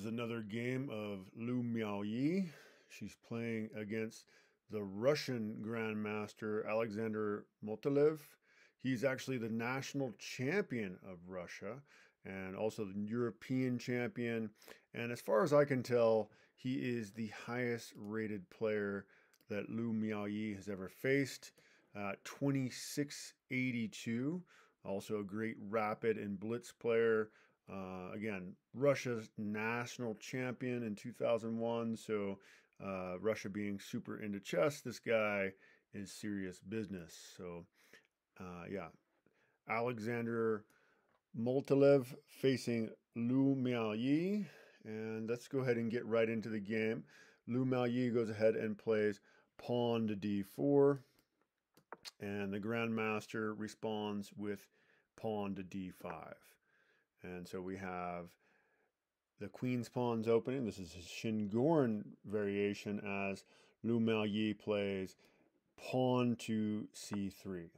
another game of Lu Miaoyi. She's playing against the Russian Grandmaster Alexander Motylev. He's actually the national champion of Russia and also the European champion. And as far as I can tell, he is the highest rated player that Lu Miaoyi has ever faced. 2682. Also a great rapid and blitz player. Again, Russia's national champion in 2001. So Russia being super into chess, this guy is serious business. So yeah, Alexander Motylev facing Lu Miaoyi. And let's go ahead and get right into the game. Lu Miaoyi goes ahead and plays pawn to d4. And the Grandmaster responds with pawn to d5. And so we have the queen's pawns opening. This is a Shingoran variation as Lu Miaoyi plays pawn to c3.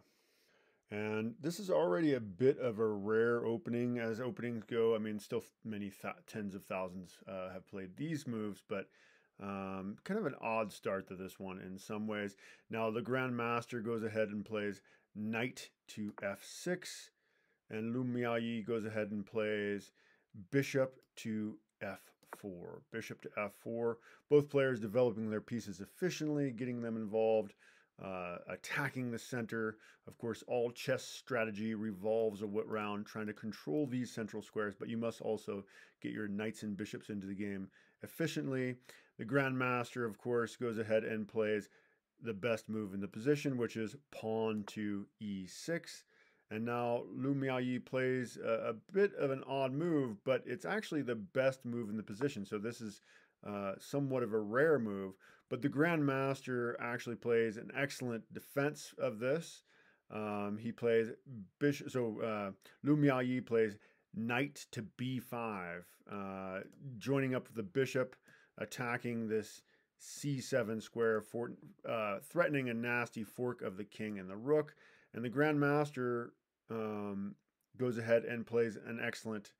And this is already a bit of a rare opening as openings go. I mean, still many tens of thousands have played these moves, but kind of an odd start to this one in some ways. Now the Grandmaster goes ahead and plays knight to f6, and Lu Miaoyi goes ahead and plays bishop to f4. Bishop to f4. Both players developing their pieces efficiently, getting them involved, attacking the center. Of course, all chess strategy revolves around trying to control these central squares, but you must also get your knights and bishops into the game efficiently. The Grandmaster, of course, goes ahead and plays the best move in the position, which is pawn to e6. And now Lu Miaoyi plays a bit of an odd move, but it's actually the best move in the position. So this is somewhat of a rare move, but the Grandmaster actually plays an excellent defense of this. He plays bishop, so Lu Miaoyi plays knight to b5, joining up with the bishop, attacking this c7 square, threatening a nasty fork of the king and the rook. And the Grandmaster goes ahead and plays an excellent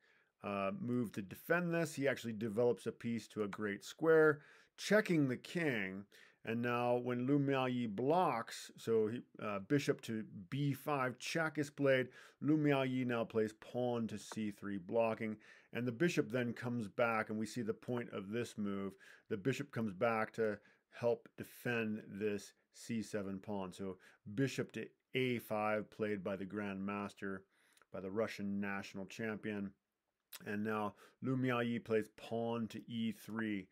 move to defend this. He actually develops a piece to a great square, checking the king. And now when Lu Miaoyi blocks, so he, bishop to b5 check is played, Lu Miaoyi now plays pawn to c3 blocking, and the bishop then comes back, and we see the point of this move. The bishop comes back to help defend this c7 pawn. So bishop to a5 played by the Grandmaster, by the Russian national champion. And now Lu Miaoyi plays pawn to e3.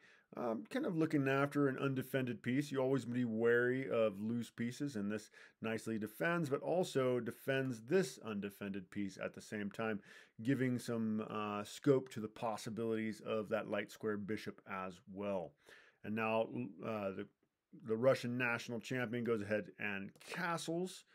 Kind of looking after an undefended piece. You always be wary of loose pieces, and this nicely defends, but also defends this undefended piece at the same time, giving some scope to the possibilities of that light square bishop as well. And now the Russian national champion goes ahead and castles,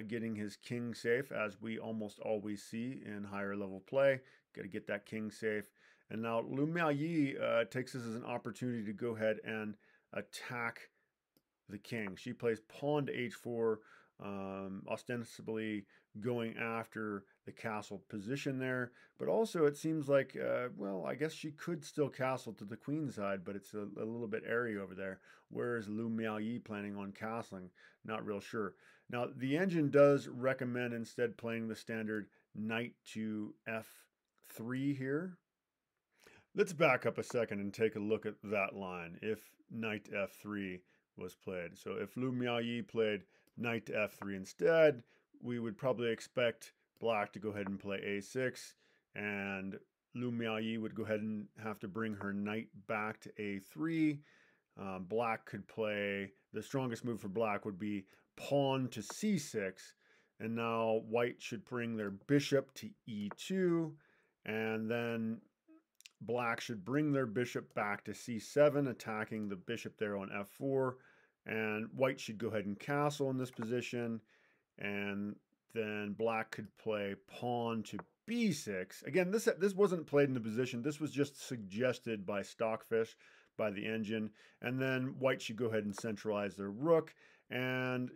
getting his king safe, as we almost always see in higher level play. Got to get that king safe. And now Lu Miaoyi takes this as an opportunity to go ahead and attack the king. She plays pawn to h4, ostensibly going after the castle position there. But also it seems like, well, I guess she could still castle to the queen side, but it's a little bit airy over there. Whereas Lu Miaoyi planning on castling? Not real sure. Now, the engine does recommend instead playing the standard knight to f3 here. Let's back up a second and take a look at that line. If knight to f3 was played. So if Lu Miaoyi played knight to f3 instead, we would probably expect black to go ahead and play a6, and Lu Miaoyi would go ahead and have to bring her knight back to a3. Black could play, the strongest move for black would be pawn to c6, and now white should bring their bishop to e2, and then black should bring their bishop back to c7, attacking the bishop there on f4, and white should go ahead and castle in this position, and then black could play pawn to b6. Again, this wasn't played in the position. This was just suggested by Stockfish, by the engine, and then white should go ahead and centralize their rook, and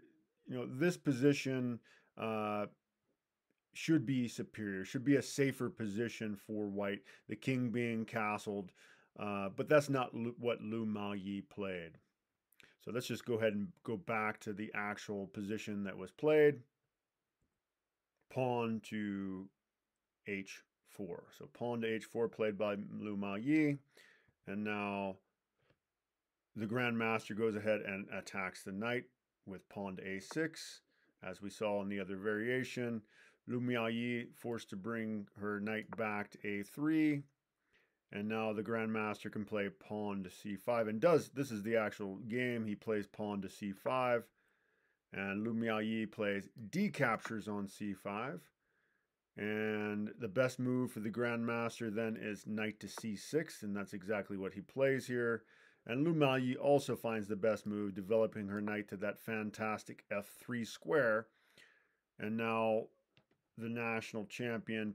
this position should be superior, should be a safer position for white, the king being castled, but that's not what Lu Miaoyi played. So let's just go ahead and go back to the actual position that was played. Pawn to h4. So pawn to h4 played by Lu Miaoyi. And now the Grandmaster goes ahead and attacks the knight with pawn to a6, as we saw in the other variation. Lu Miaoyi forced to bring her knight back to a3. And now the Grandmaster can play pawn to c5 and this is the actual game. He plays pawn to c5 and Lu Miaoyi plays d captures on c5. And the best move for the Grandmaster then is knight to c6, and that's exactly what he plays here. And Lu Miaoyi also finds the best move, developing her knight to that fantastic f3 square. And now the national champion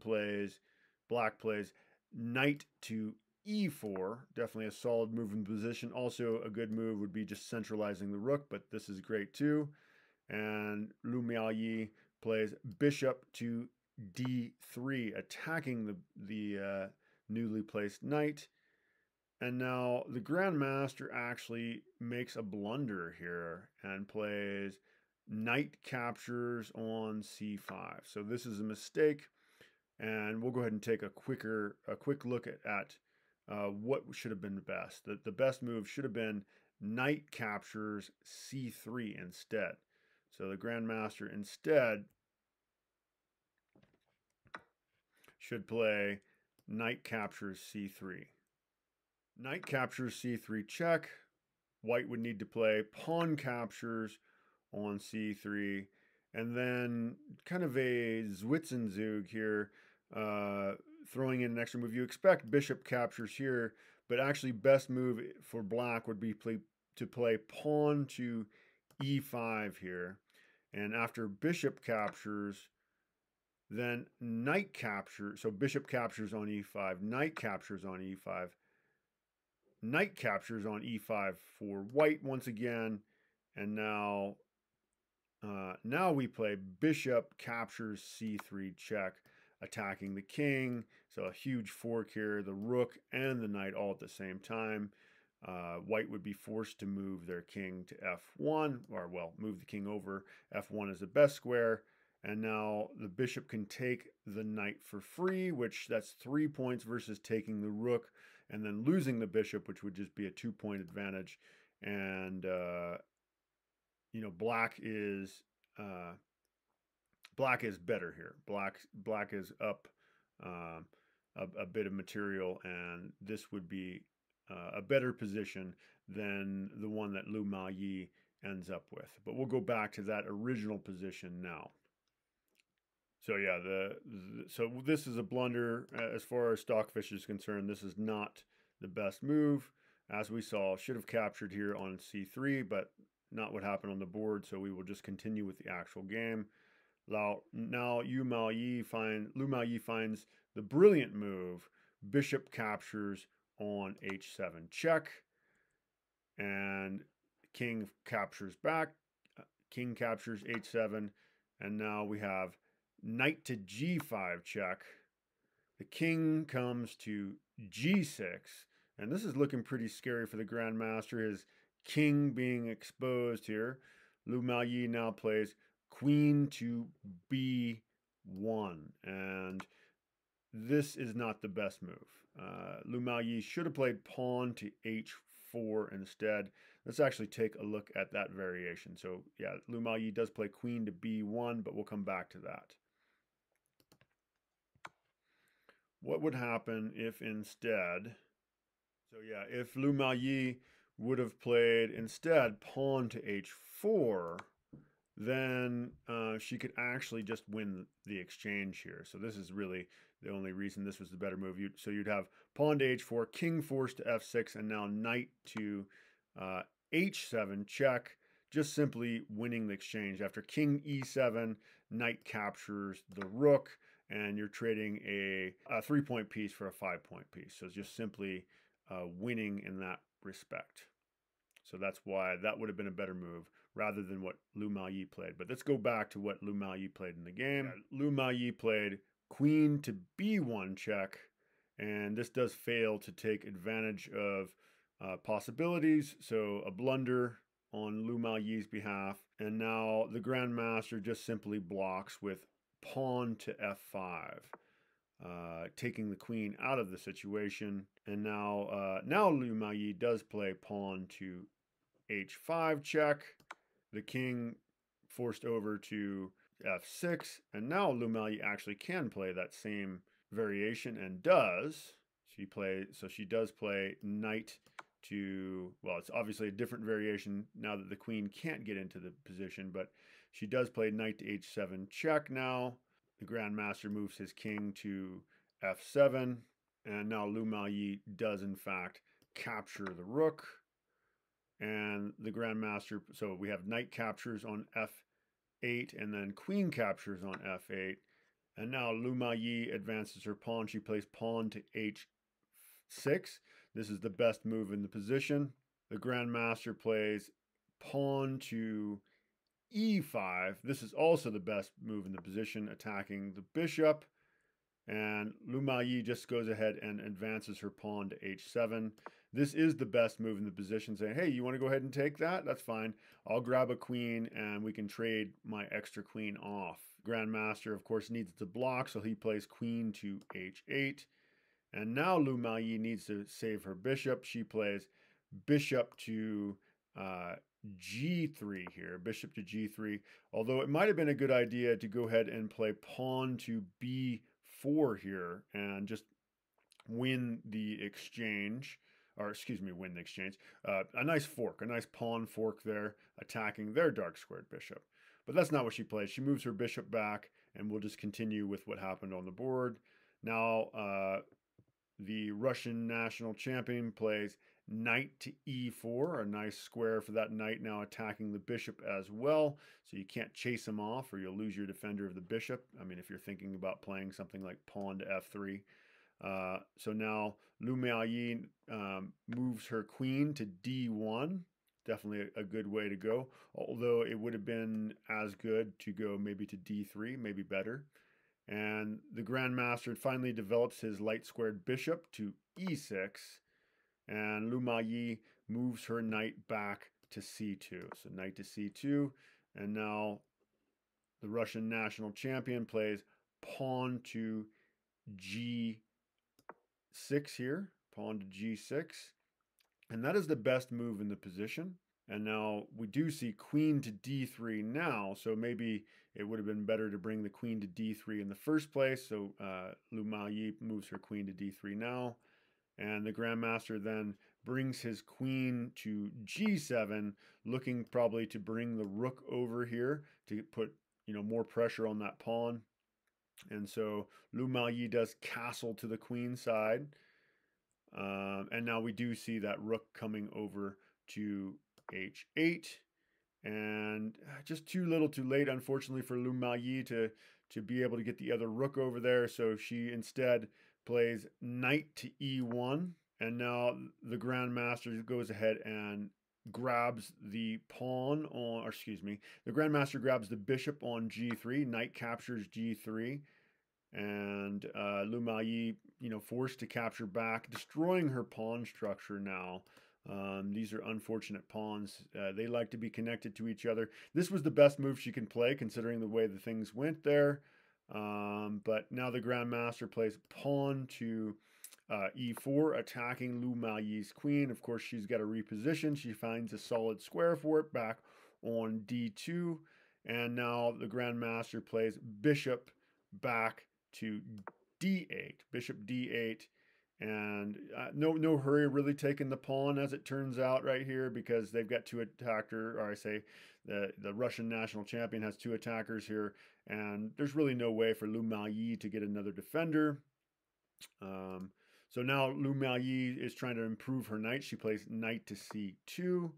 black plays knight to e4, definitely a solid move in position. Also a good move would be just centralizing the rook, but this is great too. And Lu Miaoyi plays bishop to d3, attacking the newly placed knight. And now the Grandmaster actually makes a blunder here and plays knight captures on c5. So this is a mistake, and we'll go ahead and take a quick look at what should have been the best. The best move should have been knight captures c3 instead. So the Grandmaster instead should play knight captures c3. Knight captures c3 check. White would need to play pawn captures on c3. And then kind of a Zwitzenzug here, throwing in an extra move. You expect bishop captures here, but actually best move for black would be to play pawn to e5 here. And after bishop captures, then knight captures. So bishop captures on e5, knight captures on e5, knight captures on e5 for white once again. And now we play bishop captures c3 check, attacking the king. So a huge fork here, the rook and the knight all at the same time. White would be forced to move their king to f1, or well, move the king over. F1 is the best square. And now the bishop can take the knight for free, which that's 3 points versus taking the rook and then losing the bishop, which would just be a 2-point advantage. And you know, black is better here. Black is up a bit of material, and this would be a better position than the one that Lu Miaoyi ends up with. But we'll go back to that original position now. So yeah, so this is a blunder as far as Stockfish is concerned. This is not the best move. As we saw, should have captured here on c3, but not what happened on the board. So we will just continue with the actual game. Now Lu Miaoyi finds the brilliant move, bishop captures on h7 check, and king captures back, king captures h7, and now we have knight to g5 check. The king comes to g6, and this is looking pretty scary for the Grandmaster, his king being exposed here. Lu Miaoyi now plays queen to b1, and this is not the best move. Lu Miaoyi should have played pawn to h4 instead. Let's actually take a look at that variation. So yeah, Lu Miaoyi does play queen to b1, but we'll come back to that. What would happen if instead, so yeah, if Lu Miaoyi would have played instead pawn to h4, then she could actually just win the exchange here. So this is really the only reason this was the better move. So you'd have pawn to h4, king forced to f6, and now knight to h7 check, just simply winning the exchange. After king e7, knight captures the rook, and you're trading a 3-point piece for a 5-point piece. So it's just simply winning in that respect. So that's why that would have been a better move rather than what Lu Miaoyi played. But let's go back to what Lu Miaoyi played in the game. Lu Miaoyi played queen to b1 check, and this does fail to take advantage of possibilities. So a blunder on Lu Miaoyi's behalf, and now the Grandmaster just simply blocks with pawn to f5. Taking the queen out of the situation, and now Lu Miaoyi does play pawn to h5 check, the king forced over to f6, and now Lu Miaoyi actually can play that same variation and does. She does play knight to, well, it's obviously a different variation now that the queen can't get into the position, but she does play knight to h7 check now. The Grandmaster moves his king to f7, and now Lu Miaoyi does in fact capture the rook. And the Grandmaster, so we have knight captures on f8 and then queen captures on f8. And now Lu Miaoyi advances her pawn. She plays pawn to h6. This is the best move in the position. The Grandmaster plays pawn to e5. This is also the best move in the position, attacking the bishop. And Lu Miaoyi just goes ahead and advances her pawn to h7. This is the best move in the position, saying, hey, you want to go ahead and take that? That's fine. I'll grab a queen and we can trade my extra queen off. Grandmaster, of course, needs to block, so he plays queen to h8. And now Lu Miaoyi needs to save her bishop. She plays bishop to g3 here, bishop to g3, although it might have been a good idea to go ahead and play pawn to b4 here and just win the exchange, or excuse me, win the exchange. A nice fork, a nice pawn fork there, attacking their dark squared bishop. But that's not what she plays. She moves her bishop back, and we'll just continue with what happened on the board. Now, the Russian national champion plays knight to e4, a nice square for that knight, now attacking the bishop as well. So you can't chase him off or you'll lose your defender of the bishop. I mean, if you're thinking about playing something like pawn to f3. So now Lu Miaoyi moves her queen to d1. Definitely a good way to go, although it would have been as good to go maybe to d3, maybe better. And the Grandmaster finally develops his light squared bishop to e6. And Lu Miaoyi moves her knight back to c2. So knight to c2. And now the Russian national champion plays pawn to g6 here. Pawn to g6. And that is the best move in the position. And now we do see queen to d3 now, so maybe it would have been better to bring the queen to d3 in the first place. So Lu Miaoyi moves her queen to d3 now. And the Grandmaster then brings his queen to g7, looking probably to bring the rook over here to put, more pressure on that pawn. And so Lu Miaoyi does castle to the queen side. And now we do see that rook coming over to h8, and just too little too late, unfortunately, for Lu Miaoyi to be able to get the other rook over there. So she instead plays knight to e1, and now the Grandmaster goes ahead and grabs the pawn on, or excuse me, the Grandmaster grabs the bishop on g3, knight captures g3, and Lu Miaoyi, forced to capture back, destroying her pawn structure now. These are unfortunate pawns. They like to be connected to each other. This was the best move she can play, considering the way the things went there. But now the Grandmaster plays pawn to e4, attacking Lu Miaoyi's queen. Of course, she's got to reposition. She finds a solid square for it back on d2. And now the Grandmaster plays bishop back to d8, bishop d8. And no hurry really taking the pawn, as it turns out, right here, because they've got two attackers, or I say the Russian national champion has two attackers here, and there's really no way for Lu Miaoyi to get another defender. So now Lu Miaoyi is trying to improve her knight. She plays knight to c2,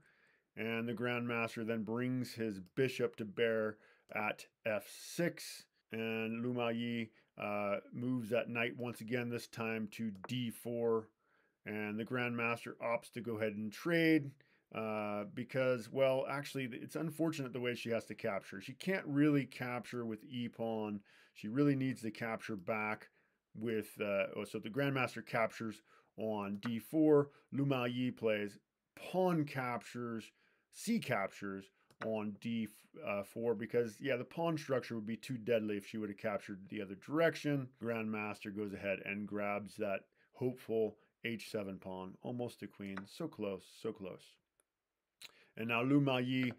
and the Grandmaster then brings his bishop to bear at f6, and Lu Miaoyi moves that knight once again, this time to d4, and the Grandmaster opts to go ahead and trade. because, well, actually, it's unfortunate the way she has to capture. She can't really capture with e-pawn. She really needs to capture back with, so the Grandmaster captures on d4. Lu Maoyi plays pawn captures, c captures on d4 because, yeah, the pawn structure would be too deadly if she would have captured the other direction. Grandmaster goes ahead and grabs that hopeful h7 pawn, almost to queen. So close, so close. And now Lu Maoyi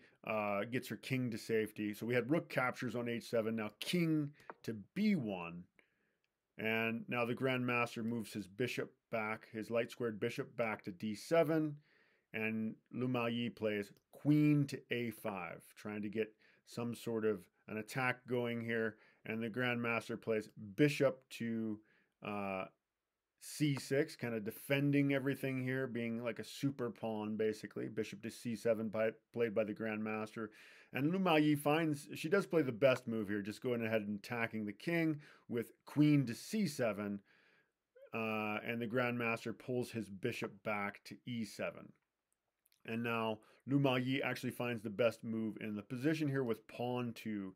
gets her king to safety. So we had rook captures on h7, now king to b1. And now the Grandmaster moves his bishop back, his light squared bishop back to d7. And Lu Maoyi plays queen to a5, trying to get some sort of an attack going here. And the Grandmaster plays bishop to c6, kind of defending everything here, being like a super pawn, basically. Bishop to c7 played by the Grandmaster. And Lu Maoyi finds, she does play the best move here, just going ahead and attacking the king with queen to c7. And the Grandmaster pulls his bishop back to e7. And now Lu Maoyi actually finds the best move in the position here with pawn to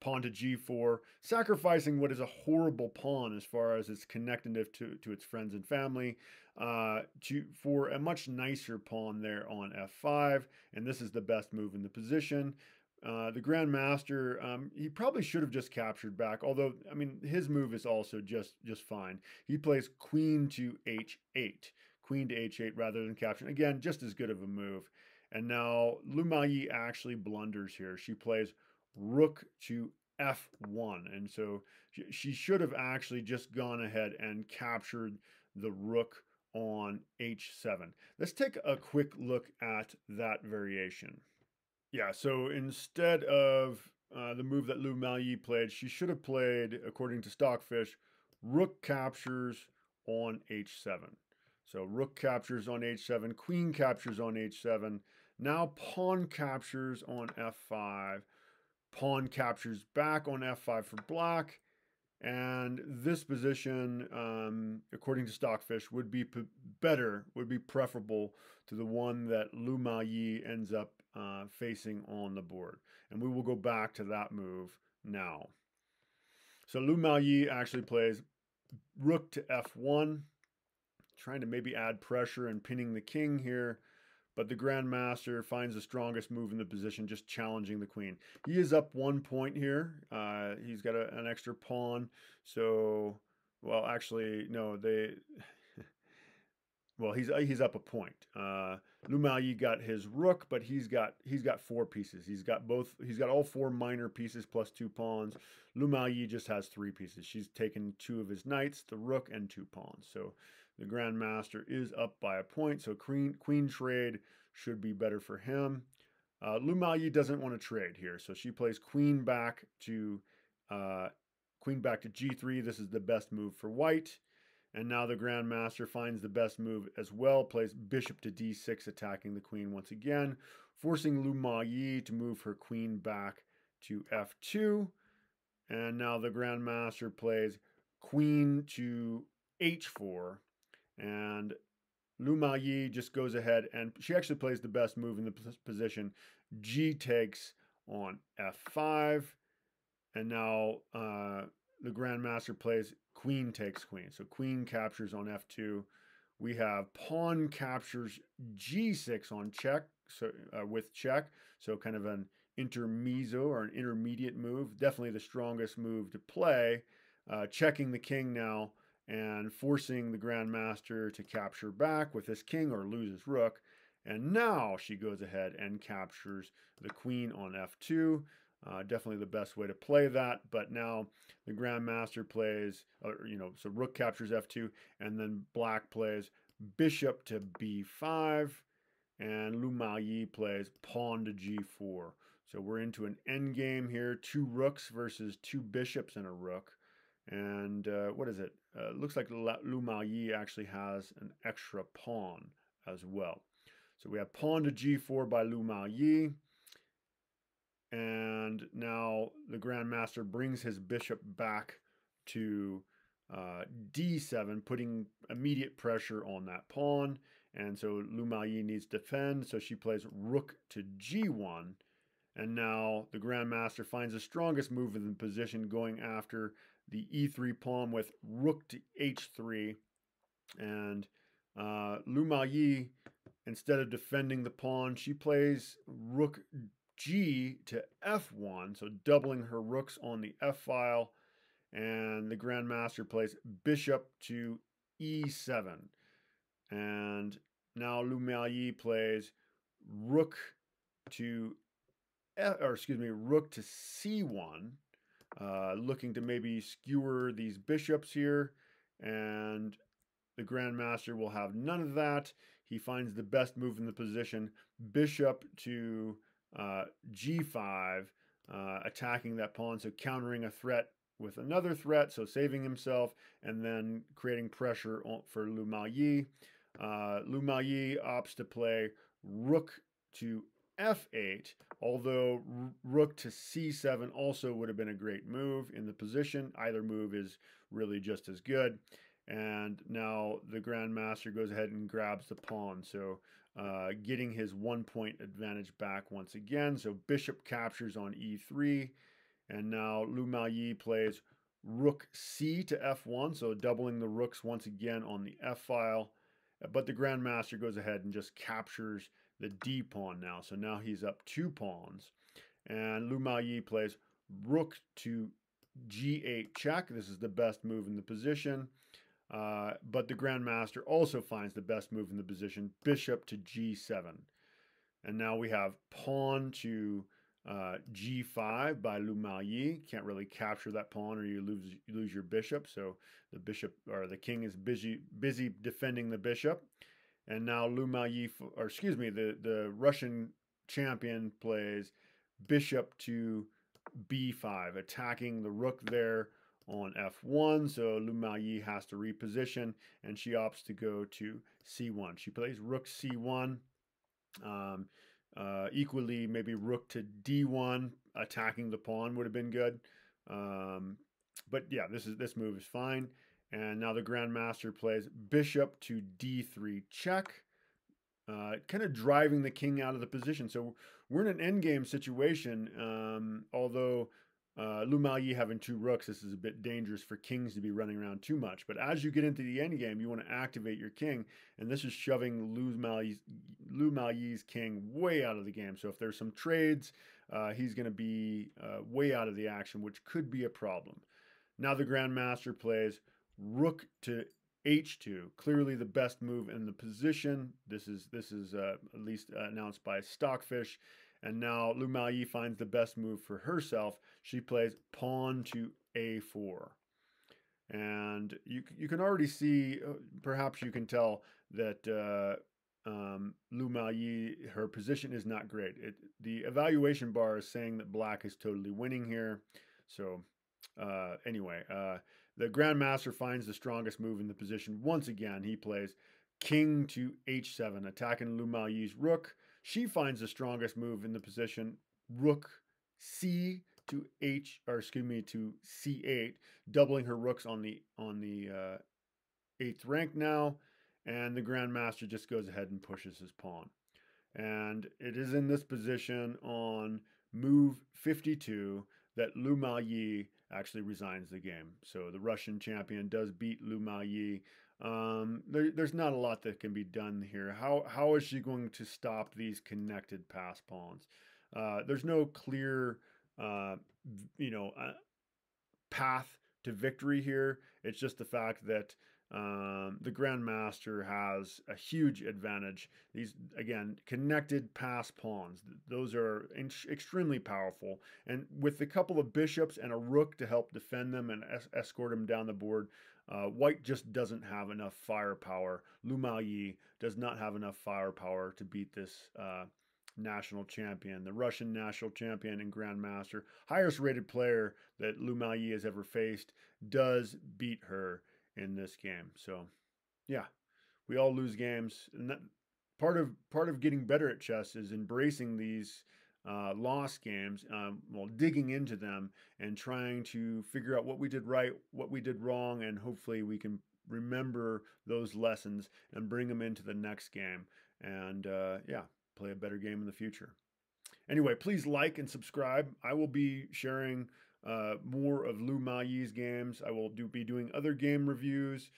g4, sacrificing what is a horrible pawn as far as its connectedness to its friends and family, for a much nicer pawn there on f5, and this is the best move in the position. The Grandmaster, he probably should have just captured back, although, I mean, his move is also just fine. He plays queen to h8. Queen to h8 rather than capturing. Again, just as good of a move. And now Lu Maoyi actually blunders here. She plays rook to f1. And so she should have actually just gone ahead and captured the rook on h7. Let's take a quick look at that variation. Yeah, so instead of the move that Lu Maoyi played, she should have played, according to Stockfish, rook captures on h7. So rook captures on h7, queen captures on h7. Now pawn captures on f5. Pawn captures back on f5 for black. And this position, according to Stockfish, would be preferable to the one that Lu Maoyi ends up facing on the board. And we will go back to that move now. So Lu Maoyi actually plays rook to f1, trying to maybe add pressure and pinning the king here. But the Grandmaster finds the strongest move in the position, just challenging the queen. He is up 1 point here. He's got an extra pawn. So, well, actually, no, well, he's up a point. Lu Maoyi got his rook, but he's got 4 pieces. He's got all 4 minor pieces plus 2 pawns. Lu Maoyi just has 3 pieces. She's taken 2 of his knights, the rook, and 2 pawns. So the Grandmaster is up by a point. So queen trade should be better for him. Lu Maoyi doesn't want to trade here, so she plays queen back to g3. This is the best move for white. And now the Grandmaster finds the best move as well, plays bishop to d6, attacking the queen once again, forcing Lu Maoyi to move her queen back to f2. And now the Grandmaster plays queen to h4. And Lu Maoyi just goes ahead and she actually plays the best move in the position. G takes on f5. And now the Grandmaster plays queen takes queen. So queen captures on f2. We have pawn captures g6 on check, so with check. So kind of an intermezzo or an intermediate move. Definitely the strongest move to play. Checking the king now and forcing the Grandmaster to capture back with his king or lose his rook. And now she goes ahead and captures the queen on f2. Definitely the best way to play that. But now the Grandmaster plays, so rook captures f2, and then black plays bishop to b5, and Lu Maoyi plays pawn to g4. So we're into an endgame here, 2 rooks versus 2 bishops and a rook. And what is it? Looks like Lu Maoyi actually has an extra pawn as well. So we have pawn to g4 by Lu Maoyi. And now the Grandmaster brings his bishop back to d7, putting immediate pressure on that pawn. and so Lu Miaoyi needs to defend, so she plays rook to g1, and now the Grandmaster finds the strongest move in the position, going after the e3 pawn with rook to h3, and Lu Miaoyi, instead of defending the pawn, she plays rook g to f1, so doubling her rooks on the f file, and the Grandmaster plays bishop to e7, and now Lu Miaoyi plays rook to rook to c1, looking to maybe skewer these bishops here, and the Grandmaster will have none of that. He finds the best move in the position, bishop to g5, attacking that pawn, so countering a threat with another threat, so saving himself, and then creating pressure for Lu Miaoyi. Lu Miaoyi opts to play rook to f8, although rook to c7 also would have been a great move in the position. Either move is really just as good. And now the Grandmaster goes ahead and grabs the pawn, so getting his 1 point advantage back once again. So bishop captures on e3, and now Lu Miaoyi plays rook c to f1, so doubling the rooks once again on the f file. But the Grandmaster goes ahead and just captures the d pawn now. So now he's up 2 pawns. And Lu Miaoyi plays rook to g8 check. This is the best move in the position. But the Grandmaster also finds the best move in the position, bishop to g7. And now we have pawn to g5 by Lu Miaoyi. Can't really capture that pawn, or you lose your bishop. So the bishop, or the king, is busy defending the bishop. And now Lu Miaoyi, the Russian champion plays bishop to b5, attacking the rook there on f1. So Lu Miaoyi has to reposition, and she opts to go to c1. She plays rook c1. Equally, maybe rook to d1, attacking the pawn would have been good. But yeah, this move is fine. And now the Grandmaster plays bishop to d3 check, kind of driving the king out of the position. So we're in an endgame situation, although Lu Miaoyi having 2 rooks, this is a bit dangerous for kings to be running around too much. But as you get into the endgame, you want to activate your king, and this is shoving Lu Miaoyi's king way out of the game. So if there's some trades, he's going to be way out of the action, which could be a problem. Now the Grandmaster plays rook to h2, clearly the best move in the position. This is at least announced by Stockfish. And now Lu Miaoyi finds the best move for herself. She plays pawn to a4. And you can already see, perhaps you can tell, that Lu Miaoyi, her position is not great. The evaluation bar is saying that black is totally winning here. So anyway, the Grandmaster finds the strongest move in the position. Once again, he plays king to h7, attacking Lu Miaoyi's rook. She finds the strongest move in the position, rook c to to c8, doubling her rooks on the 8th rank now, and the Grandmaster just goes ahead and pushes his pawn. And it is in this position on move 52 that Lu Miaoyi actually resigns the game. So the Russian champion does beat Lu Miaoyi. There's not a lot that can be done here. How is she going to stop these connected pass pawns? There's no clear, path to victory here. It's just the fact that the Grandmaster has a huge advantage. These, again, connected pass pawns, those are extremely powerful. And with a couple of bishops and a rook to help defend them and escort them down the board, White just doesn't have enough firepower. Lu Miaoyi does not have enough firepower to beat this national champion, the Russian national champion and Grandmaster, highest rated player that Lu Miaoyi has ever faced, does beat her in this game. So yeah, we all lose games, and that part of getting better at chess is embracing these lost games, digging into them and trying to figure out what we did right, what we did wrong, and hopefully we can remember those lessons and bring them into the next game. And yeah, play a better game in the future. Anyway, please like and subscribe. I will be sharing more of Lou Miaoyi's games. I will be doing other game reviews.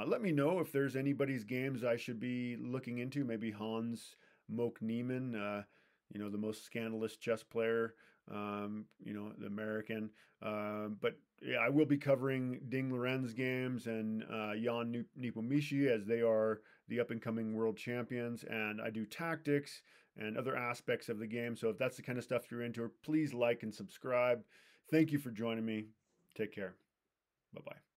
Let me know if there's anybody's games I should be looking into. Maybe Hans Moke Niemann, you know, the most scandalous chess player, you know, the American. But yeah, I will be covering Ding Liren's games and Jan Nepomniachtchi, as they are the up-and-coming world champions. And I do tactics and other aspects of the game. So if that's the kind of stuff you're into, please like and subscribe. Thank you for joining me. Take care. Bye-bye.